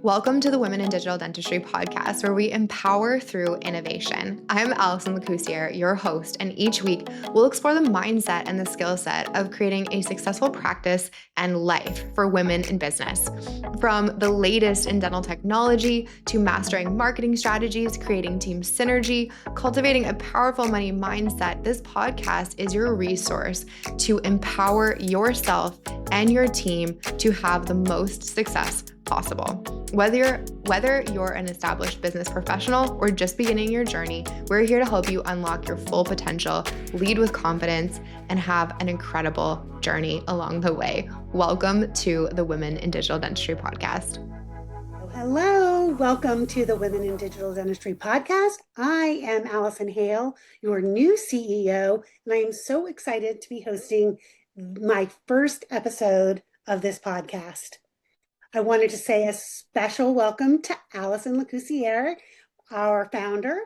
Welcome to the Women in Digital Dentistry podcast, where we empower through innovation. I'm Allison Lacoursiere, your host, and each week we'll explore the mindset and the skill set of creating a successful practice and life for women in business. From the latest in dental technology to mastering marketing strategies, creating team synergy, cultivating a powerful money mindset, this podcast is your resource to empower yourself and your team to have the most success possible. Whether you're an established business professional or just beginning your journey, we're here to help you unlock your full potential, lead with confidence, and have an incredible journey along the way. Welcome to the Women in Digital Dentistry podcast. Hello, welcome to the Women in Digital Dentistry podcast. I am Allison Hale, your new CEO, and I am so excited to be hosting my first episode of this podcast. I wanted to say a special welcome to Allison Lacoursiere, our founder,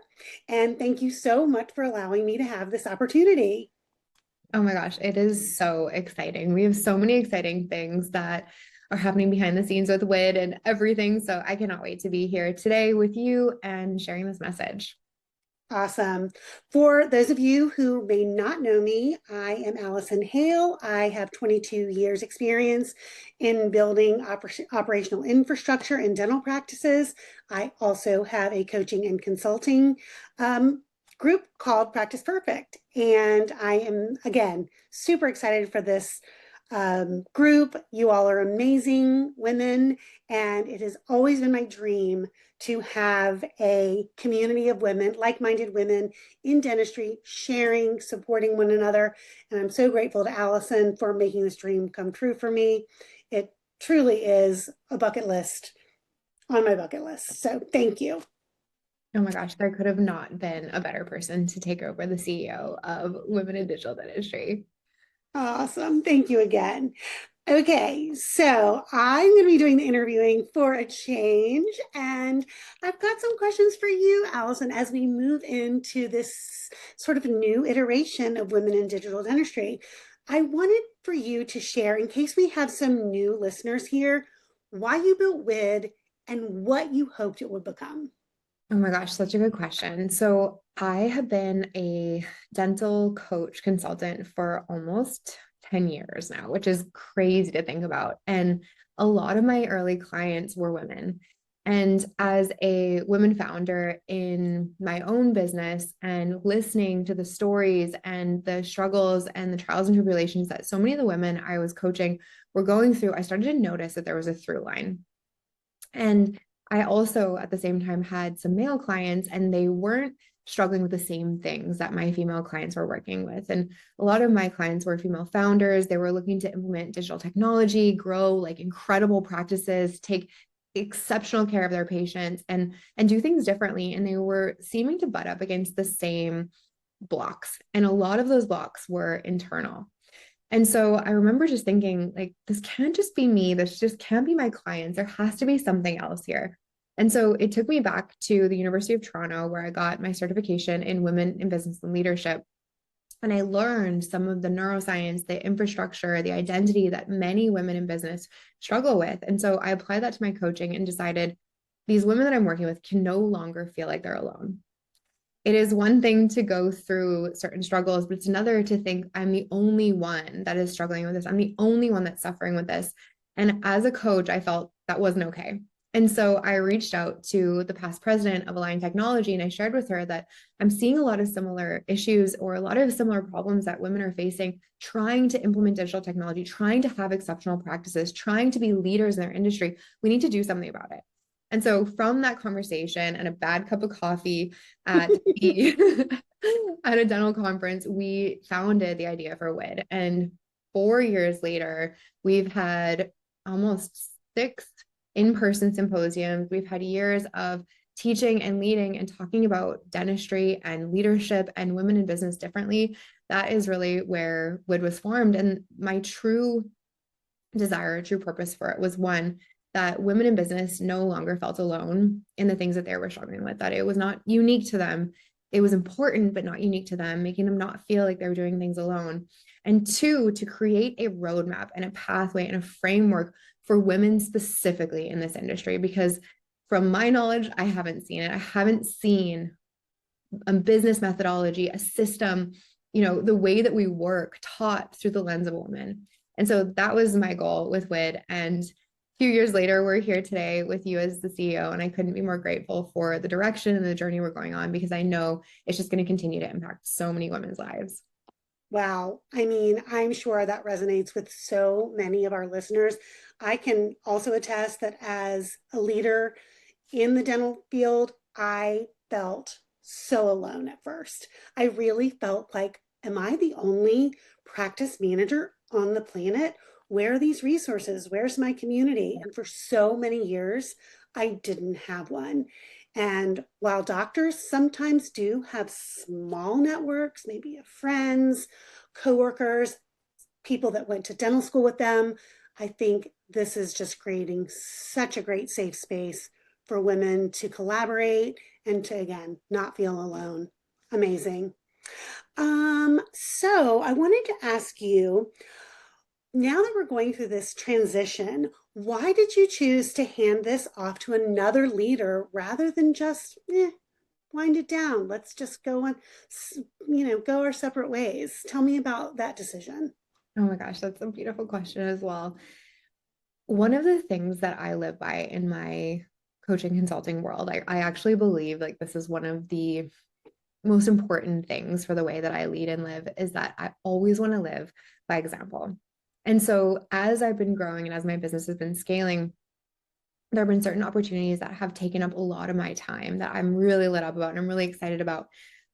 and thank you so much for allowing me to have this opportunity. Oh my gosh, it is so exciting. We have so many exciting things that are happening behind the scenes with WIDD and everything. So I cannot wait to be here today with you and sharing this message. Awesome. For those of you who may not know me, I am Allison Hale. I have 22 years experience in building operational infrastructure in dental practices. I also have a coaching and consulting group called Practice Perfect. And I am, again, super excited for this group. You all are amazing women, and it has always been my dream to have a community of women, like-minded women in dentistry, sharing, supporting one another. And I'm so grateful to Allison for making this dream come true for me. It truly is a bucket list on my bucket list. So thank you. Oh my gosh, there could have not been a better person to take over the CEO of Women in Digital Dentistry. Awesome. Thank you again. Okay, so I'm going to be doing the interviewing for a change, and I've got some questions for you, Allison, as we move into this sort of new iteration of Women in Digital Dentistry. I wanted for you to share, in case we have some new listeners here, why you built WIDD and what you hoped it would become. Oh my gosh, such a good question. So I have been a dental coach consultant for almost 10 years now, which is crazy to think about. And a lot of my early clients were women. And as a women founder in my own business and listening to the stories and the struggles and the trials and tribulations that so many of the women I was coaching were going through, I started to notice that there was a through line. And I also, at the same time, had some male clients, and they weren't struggling with the same things that my female clients were working with. And a lot of my clients were female founders. They were looking to implement digital technology, grow like incredible practices, take exceptional care of their patients, and do things differently. And they were seeming to butt up against the same blocks. And a lot of those blocks were internal. And so I remember just thinking, like, this can't just be me. This just can't be my clients. There has to be something else here. And so it took me back to the University of Toronto, where I got my certification in women in business and leadership. And I learned some of the neuroscience, the infrastructure, the identity that many women in business struggle with. And so I applied that to my coaching and decided these women that I'm working with can no longer feel like they're alone. It is one thing to go through certain struggles, but it's another to think I'm the only one that is struggling with this. I'm the only one that's suffering with this. And as a coach, I felt that wasn't okay. And so I reached out to the past president of Align Technology, and I shared with her that I'm seeing a lot of similar issues or a lot of similar problems that women are facing trying to implement digital technology, trying to have exceptional practices, trying to be leaders in their industry. We need to do something about it. And so from that conversation and a bad cup of coffee at at a dental conference, we founded the idea for WIDD. And 4 years later, we've had almost 6 in-person symposiums. We've had years of teaching and leading and talking about dentistry and leadership and women in business differently. That is really where WIDD was formed. And my true desire, true purpose for it was, one, that women in business no longer felt alone in the things that they were struggling with, that it was not unique to them. It was important, but not unique to them, making them not feel like they were doing things alone. And 2, to create a roadmap and a pathway and a framework for women specifically in this industry, because from my knowledge, I haven't seen it. I haven't seen a business methodology, a system, the way that we work taught through the lens of a woman. And so that was my goal with WID. And a few years later, we're here today with you as the CEO. And I couldn't be more grateful for the direction and the journey we're going on, because I know it's just going to continue to impact so many women's lives. Wow. I mean, I'm sure that resonates with so many of our listeners. I can also attest that as a leader in the dental field, I felt so alone at first. I really felt like, am I the only practice manager on the planet? Where are these resources? Where's my community? And for so many years, I didn't have one. And while doctors sometimes do have small networks, maybe of friends, coworkers, people that went to dental school with them, I think this is just creating such a great safe space for women to collaborate and to, again, not feel alone. Amazing. So I wanted to ask you, now that we're going through this transition, why did you choose to hand this off to another leader rather than just wind it down? Let's just go on, go our separate ways. Tell me about that decision. Oh my gosh, that's a beautiful question as well. One of the things that I live by in my coaching consulting world, I actually believe like this is one of the most important things for the way that I lead and live, is that I always want to live by example. And so as I've been growing and as my business has been scaling, there have been certain opportunities that have taken up a lot of my time that I'm really lit up about and I'm really excited about.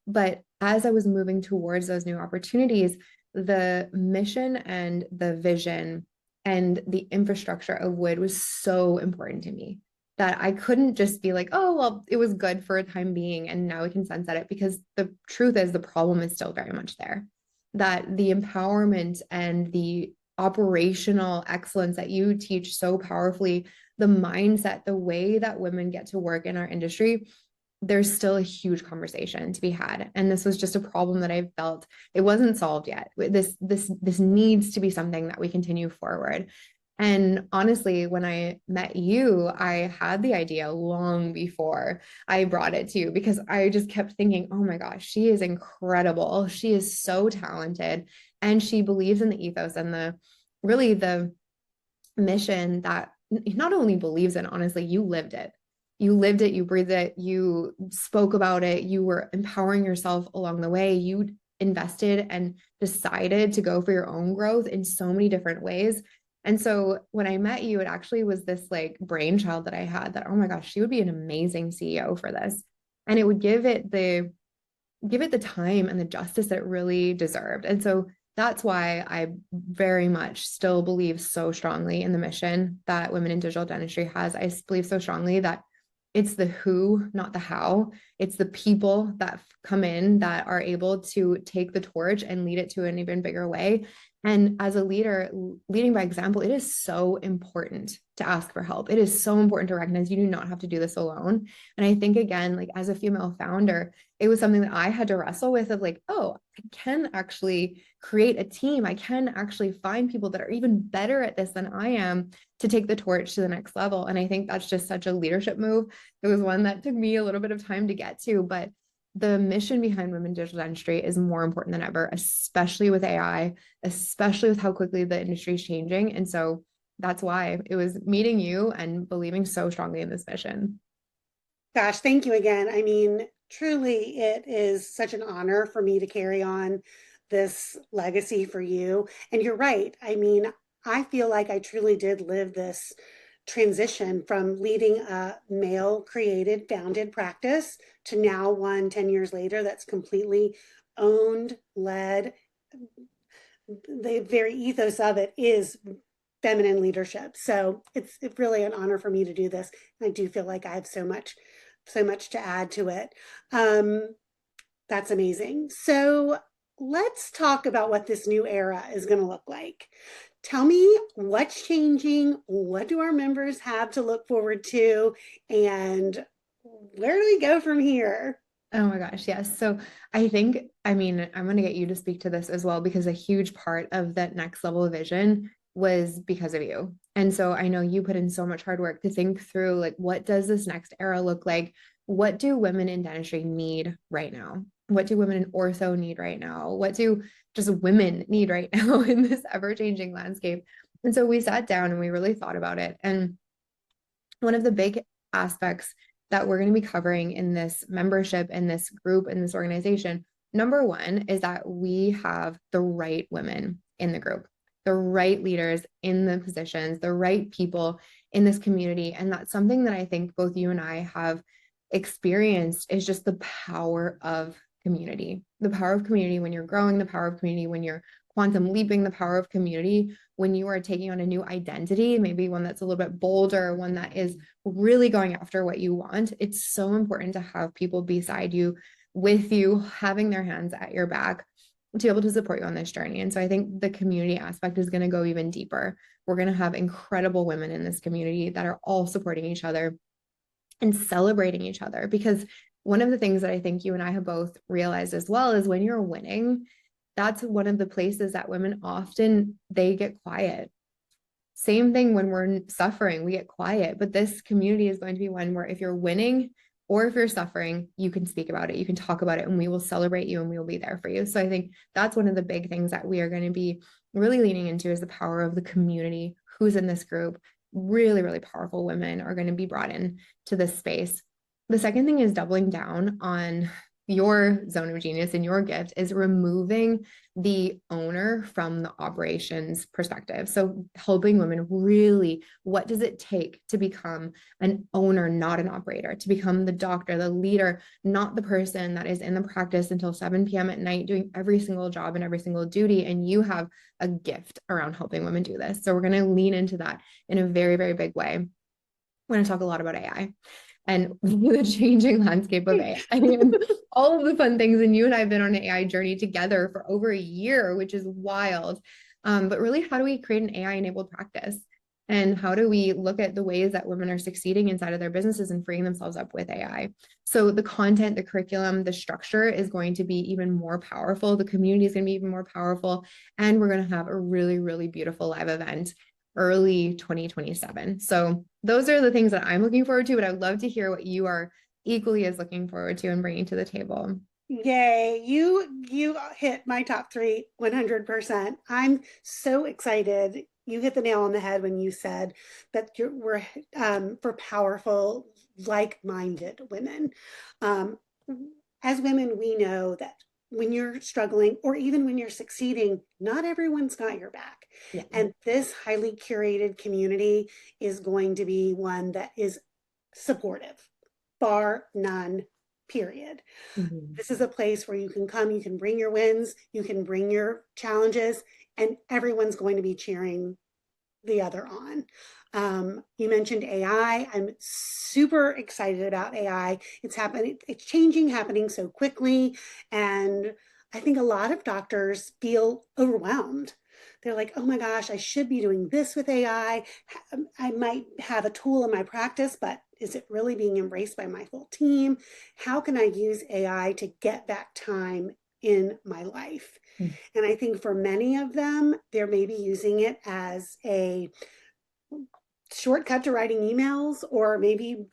But as I was moving towards those new opportunities, the mission and the vision and the infrastructure of WIDD was so important to me that I couldn't just be like, oh, well, it was good for a time being and now we can sunset it, because the truth is the problem is still very much there. That the empowerment and the operational excellence that you teach so powerfully, the mindset, the way that women get to work in our industry, there's still a huge conversation to be had. And this was just a problem that I felt it wasn't solved yet. This needs to be something that we continue forward. And honestly, when I met you, I had the idea long before I brought it to you, because I just kept thinking, oh my gosh, she is incredible. She is so talented. And she believes in the ethos and the mission that not only believes in, honestly, you lived it. You lived it, you breathed it, you spoke about it, you were empowering yourself along the way. You invested and decided to go for your own growth in so many different ways. And so when I met you, it actually was this like brainchild that I had that, oh my gosh, she would be an amazing CEO for this. And it would give it the time and the justice that it really deserved. And so that's why I very much still believe so strongly in the mission that Women in Digital Dentistry has. I believe so strongly that it's the who, not the how. It's the people that come in that are able to take the torch and lead it to an even bigger way. And as a leader, leading by example, it is so important to ask for help. It is so important to recognize you do not have to do this alone. And I think, again, like as a female founder, it was something that I had to wrestle with of like, oh, I can actually create a team. I can actually find people that are even better at this than I am to take the torch to the next level. And I think that's just such a leadership move. It was one that took me a little bit of time to get to, but the mission behind Women in Digital Dentistry is more important than ever, especially with AI, especially with how quickly the industry is changing. And so that's why it was meeting you and believing so strongly in this mission. Gosh, thank you again. I mean, truly, it is such an honor for me to carry on this legacy for you. And you're right. I mean, I feel like I truly did live this transition from leading a male created, founded practice to now one 10 years later that's completely owned, led. The very ethos of it is feminine leadership. So it's really an honor for me to do this. I do feel like I have so much to add to it. That's amazing. So let's talk about what this new era is going to look like. Tell me what's changing. What do our members have to look forward to? And where do we go from here? Oh my gosh, yes. So I think, I mean, I'm going to get you to speak to this as well, because a huge part of that next level of vision was because of you. And so I know you put in so much hard work to think through like, what does this next era look like? What do women in dentistry need right now? What do women in ortho need right now? What do just women need right now in this ever-changing landscape? And so we sat down and we really thought about it. And one of the big aspects that we're going to be covering in this membership, in this group, in this organization, number one is that we have the right women in the group, the right leaders in the positions, the right people in this community. And that's something that I think both you and I have experienced is just the power of community. The power of community when you're growing, the power of community when you're quantum leaping, the power of community when you are taking on a new identity, maybe one that's a little bit bolder, one that is really going after what you want. It's so important to have people beside you, with you, having their hands at your back to be able to support you on this journey. And so I think the community aspect is going to go even deeper. We're going to have incredible women in this community that are all supporting each other and celebrating each other. Because one of the things that I think you and I have both realized as well is when you're winning, that's one of the places that women often they get quiet. Same thing when we're suffering, we get quiet. But this community is going to be one where if you're winning or if you're suffering, you can speak about it, you can talk about it, and we will celebrate you and we will be there for you. So I think that's one of the big things that we are going to be really leaning into is the power of the community who's in this group. Really, really powerful women are going to be brought in to this space. The second thing is doubling down on your zone of genius and your gift is removing the owner from the operations perspective. So helping women really, what does it take to become an owner, not an operator, to become the doctor, the leader, not the person that is in the practice until 7 p.m. at night doing every single job and every single duty. And you have a gift around helping women do this. So we're going to lean into that in a very, very big way. We're going to talk a lot about AI and the changing landscape of AI and all of the fun things. And you and I have been on an AI journey together for over a year, which is wild. But really, how do we create an AI enabled practice? And how do we look at the ways that women are succeeding inside of their businesses and freeing themselves up with AI? So the content, the curriculum, the structure is going to be even more powerful. The community is going to be even more powerful. And we're going to have a really, really beautiful live event early 2027. So those are the things that I'm looking forward to, but I'd love to hear what you are equally as looking forward to and bringing to the table. Yay, you hit my top three 100%. I'm so excited. You hit the nail on the head when you said that we're for powerful, like-minded women. Um, as women, we know that when you're struggling or even when you're succeeding, not everyone's got your back. Yeah. And this highly curated community is going to be one that is supportive, bar none, period. Mm-hmm. This is a place where you can come, you can bring your wins, you can bring your challenges, and everyone's going to be cheering the other on. You mentioned AI. I'm super excited about AI. It's happening, it's changing, happening so quickly. And I think a lot of doctors feel overwhelmed. They're like, oh my gosh, I should be doing this with AI. I might have a tool in my practice, but is it really being embraced by my full team? How can I use AI to get back time in my life? Mm-hmm. And I think for many of them, they're maybe using it as a shortcut to writing emails, or maybe,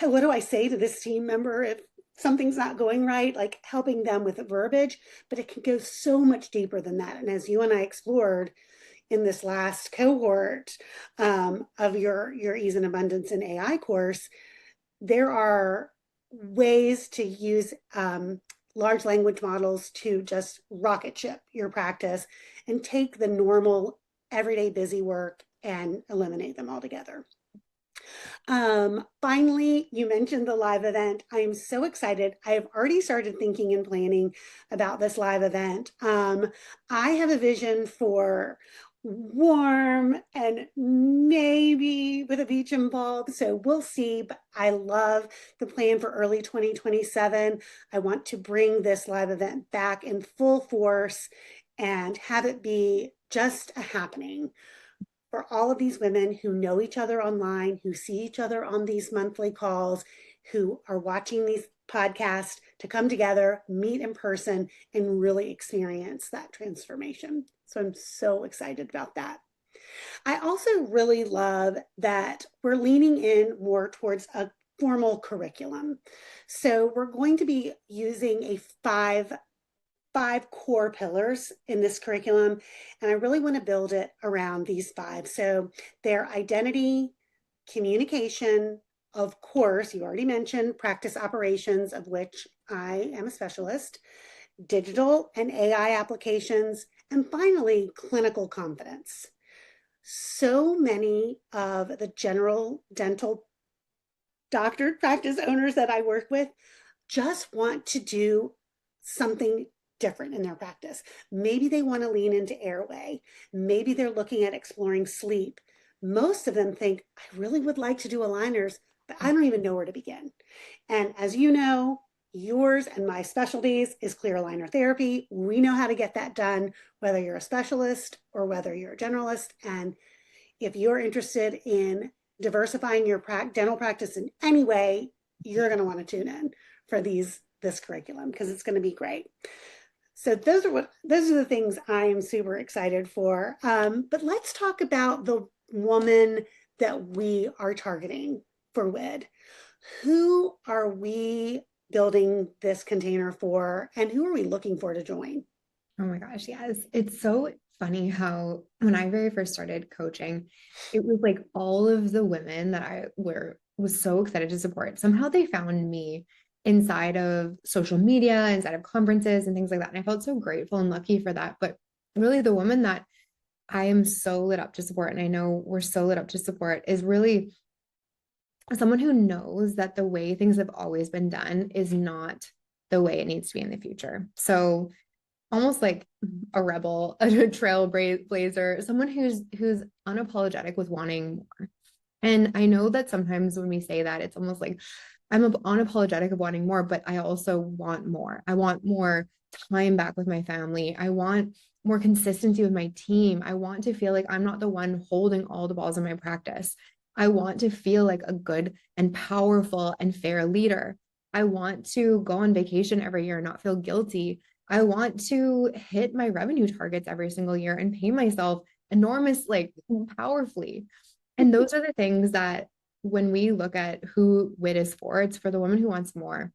what do I say to this team member if something's not going right, like helping them with the verbiage, but it can go so much deeper than that. And as you and I explored in this last cohort of your Ease and Abundance in AI course, there are ways to use large language models to just rocket ship your practice and take the normal everyday busy work and eliminate them altogether. Finally, you mentioned the live event. I am so excited. I have already started thinking and planning about this live event. I have a vision for warm and maybe with a beach involved. So we'll see, but I love the plan for early 2027. I want to bring this live event back in full force and have it be just a happening for all of these women who know each other online, who see each other on these monthly calls, who are watching these podcasts, to come together, meet in person, and really experience that transformation. So I'm so excited about that. I also really love that we're leaning in more towards a formal curriculum. So we're going to be using a five core pillars in this curriculum, and I really want to build it around these five. So their identity, communication, of course, you already mentioned practice operations, of which I am a specialist, digital and AI applications, and finally, clinical confidence. So many of the general dental doctor practice owners that I work with just want to do something different in their practice. Maybe they want to lean into airway. Maybe they're looking at exploring sleep. Most of them think, I really would like to do aligners, but I don't even know where to begin. And as you know, yours and my specialties is clear aligner therapy. We know how to get that done, whether you're a specialist or whether you're a generalist. And if you're interested in diversifying your dental practice in any way, you're going to want to tune in for this curriculum because it's going to be great. So those are the things I am super excited for. But let's talk about the woman that we are targeting for WIDD. Who are we building this container for, and who are we looking for to join? Oh my gosh, yes. It's so funny how when I very first started coaching, it was like all of the women that was so excited to support. Somehow they found me inside of social media, inside of conferences and things like that. And I felt so grateful and lucky for that. But really the woman that I am so lit up to support, and I know we're so lit up to support, is really someone who knows that the way things have always been done is not the way it needs to be in the future. So almost like a rebel, a trailblazer, someone who's unapologetic with wanting more. And I know that sometimes when we say that, it's almost like I'm unapologetic of wanting more, but I also want more. I want more time back with my family. I want more consistency with my team. I want to feel like I'm not the one holding all the balls in my practice. I want to feel like a good and powerful and fair leader. I want to go on vacation every year and not feel guilty. I want to hit my revenue targets every single year and pay myself enormous, like powerfully. And those are the things that when we look at who WID is for, it's for the woman who wants more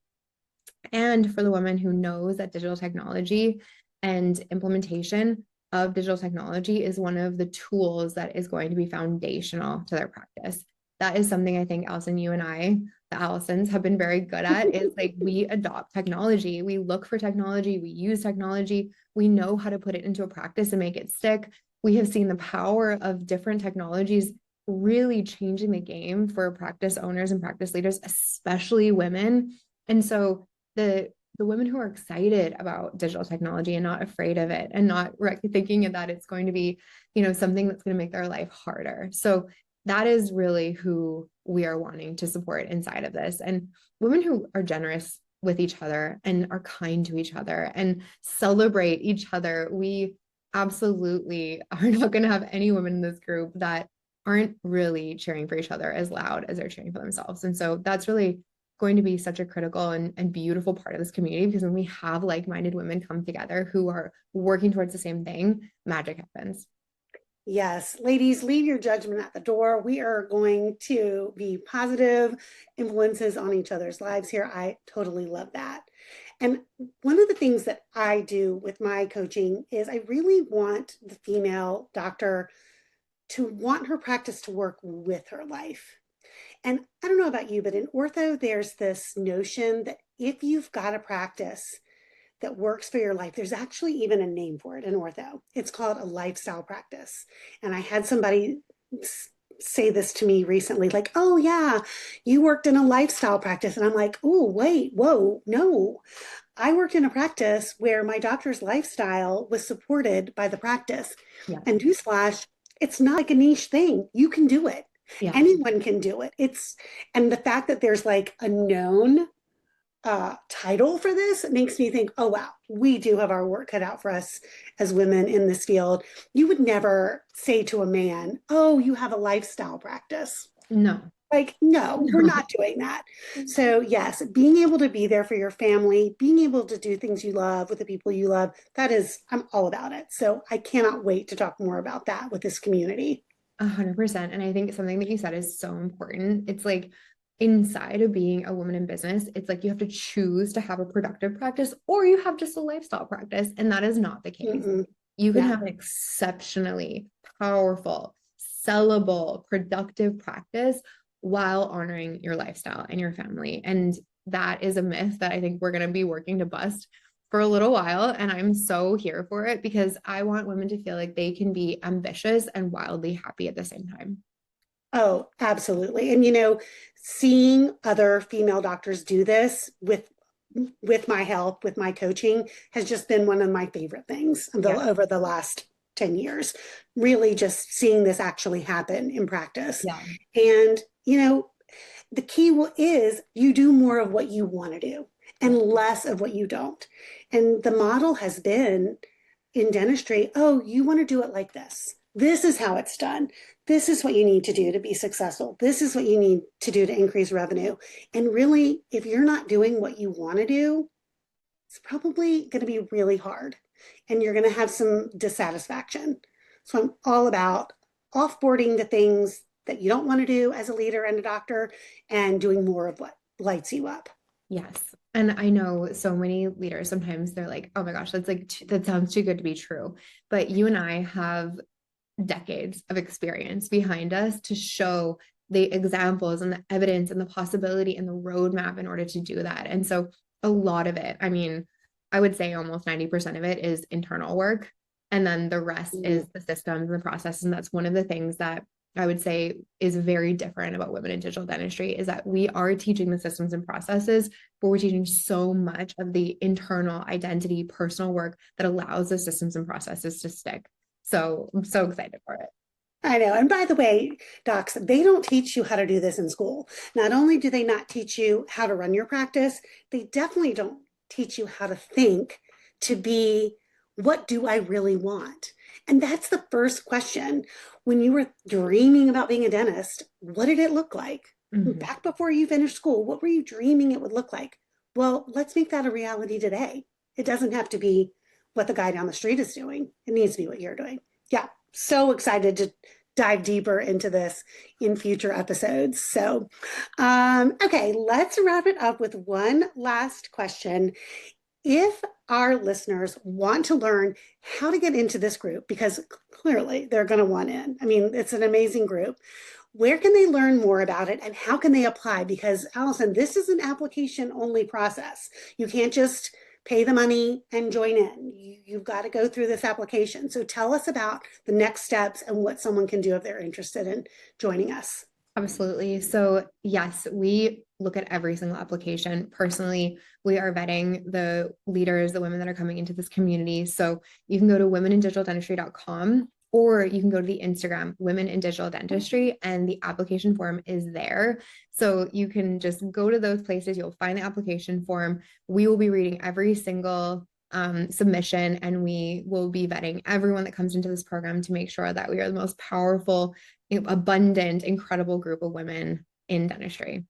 and for the woman who knows that digital technology and implementation of digital technology is one of the tools that is going to be foundational to their practice. That is something I think, Allison, you and I, the Allisons, have been very good at is like we adopt technology. We look for technology, we use technology, we know how to put it into a practice and make it stick. We have seen the power of different technologies really changing the game for practice owners and practice leaders, especially women. And so the women who are excited about digital technology and not afraid of it and not thinking that it's going to be, something that's going to make their life harder. So that is really who we are wanting to support inside of this. And women who are generous with each other and are kind to each other and celebrate each other. We absolutely are not going to have any women in this group that aren't really cheering for each other as loud as they're cheering for themselves. And so that's really going to be such a critical and beautiful part of this community, because when we have like-minded women come together who are working towards the same thing, magic happens. Yes, ladies, leave your judgment at the door. We are going to be positive influences on each other's lives here. I totally love that. And one of the things that I do with my coaching is I really want the female doctor to want her practice to work with her life. And I don't know about you, but in ortho, there's this notion that if you've got a practice that works for your life, there's actually even a name for it in ortho. It's called a lifestyle practice. And I had somebody say this to me recently, like, oh yeah, you worked in a lifestyle practice. And I'm like, oh, wait, whoa, no. I worked in a practice where my doctor's lifestyle was supported by the practice. Yeah. And newsflash, it's not like a niche thing. You can do it. Yeah. Anyone can do it. And the fact that there's like a known title for this makes me think, oh wow, we do have our work cut out for us as women in this field. You would never say to a man, oh, you have a lifestyle practice. No. Like, no, we're not doing that. So yes, being able to be there for your family, being able to do things you love with the people you love, I'm all about it. So I cannot wait to talk more about that with this community. 100%. And I think something that you said is so important. It's like inside of being a woman in business, it's like you have to choose to have a productive practice or you have just a lifestyle practice. And that is not the case. Mm-mm. You can No. have an exceptionally powerful, sellable, productive practice while honoring your lifestyle and your family. And that is a myth that I think we're going to be working to bust for a little while. And I'm so here for it because I want women to feel like they can be ambitious and wildly happy at the same time. Oh, absolutely. And seeing other female doctors do this with my help, with my coaching, has just been one of my favorite things Yeah. over the last 10 years. Really just seeing this actually happen in practice. Yeah. And, the key is you do more of what you want to do and Yeah. less of what you don't. And the model has been in dentistry, oh, you want to do it like this. This is how it's done. This is what you need to do to be successful. This is what you need to do to increase revenue. And really, if you're not doing what you want to do, it's probably going to be really hard and you're going to have some dissatisfaction. So I'm all about offboarding the things that you don't want to do as a leader and a doctor and doing more of what lights you up. Yes. And I know so many leaders, sometimes they're like, oh my gosh, that's like, that sounds too good to be true. But you and I have decades of experience behind us to show the examples and the evidence and the possibility and the roadmap in order to do that. And so a lot of it, I mean, I would say almost 90% of it is internal work. And then the rest Mm-hmm. is the systems and the processes. And that's one of the things that I would say is very different about women in digital dentistry is that we are teaching the systems and processes, but we're teaching so much of the internal identity, personal work that allows the systems and processes to stick. So I'm so excited for it. I know. And by the way, docs, they don't teach you how to do this in school. Not only do they not teach you how to run your practice, they definitely don't teach you how to think to be, what do I really want? And that's the first question. When you were dreaming about being a dentist, what did it look like? Mhm. Back before you finished school, what were you dreaming it would look like? Well, let's make that a reality today. It doesn't have to be what the guy down the street is doing. It needs to be what you're doing. Yeah, so excited to dive deeper into this in future episodes. So, okay, let's wrap it up with one last question. If our listeners want to learn how to get into this group, because clearly they're going to want in, I mean, it's an amazing group. Where can they learn more about it and how can they apply? Because, Allison, this is an application only process. You can't just pay the money and join in. You've got to go through this application. So tell us about the next steps and what someone can do if they're interested in joining us. Absolutely. So, yes, we look at every single application. Personally, we are vetting the leaders, the women that are coming into this community. So, you can go to womenindigitaldentistry.com or you can go to the Instagram, Women in Digital Dentistry, and the application form is there. So, you can just go to those places. You'll find the application form. We will be reading every single submission and we will be vetting everyone that comes into this program to make sure that we are the most powerful, abundant, incredible group of women in dentistry.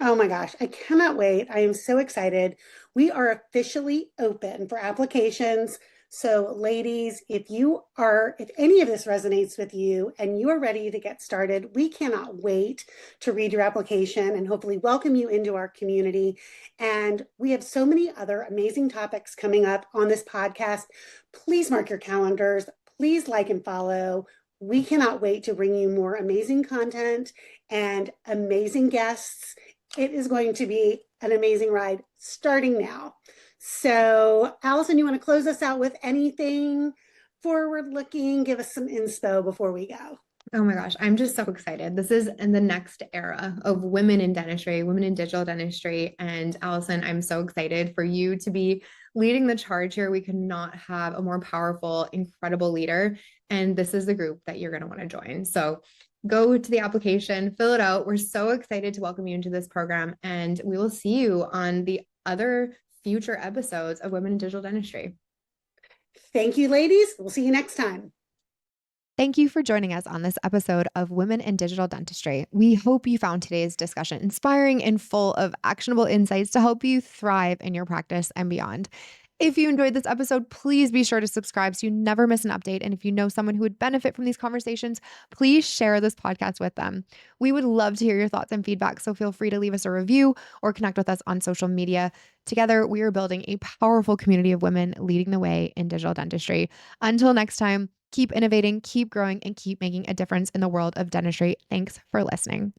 Oh my gosh, I cannot wait. I am so excited. We are officially open for applications. So, ladies, if any of this resonates with you and you are ready to get started, we cannot wait to read your application and hopefully welcome you into our community. And we have so many other amazing topics coming up on this podcast. Please mark your calendars. Please like and follow. We cannot wait to bring you more amazing content and amazing guests. It is going to be an amazing ride starting now. So, Allison, you want to close us out with anything forward looking? Give us some inspo before we go. Oh my gosh, I'm just so excited. This is in the next era of women in dentistry, women in digital dentistry. And Allison, I'm so excited for you to be leading the charge here. We could not have a more powerful, incredible leader. And this is the group that you're going to want to join. So go to the application, fill it out. We're so excited to welcome you into this program. And we will see you on the other future episodes of Women in Digital Dentistry. Thank you, ladies. We'll see you next time. Thank you for joining us on this episode of Women in Digital Dentistry. We hope you found today's discussion inspiring and full of actionable insights to help you thrive in your practice and beyond. If you enjoyed this episode, please be sure to subscribe so you never miss an update. And if you know someone who would benefit from these conversations, please share this podcast with them. We would love to hear your thoughts and feedback, so feel free to leave us a review or connect with us on social media. Together, we are building a powerful community of women leading the way in digital dentistry. Until next time, keep innovating, keep growing, and keep making a difference in the world of dentistry. Thanks for listening.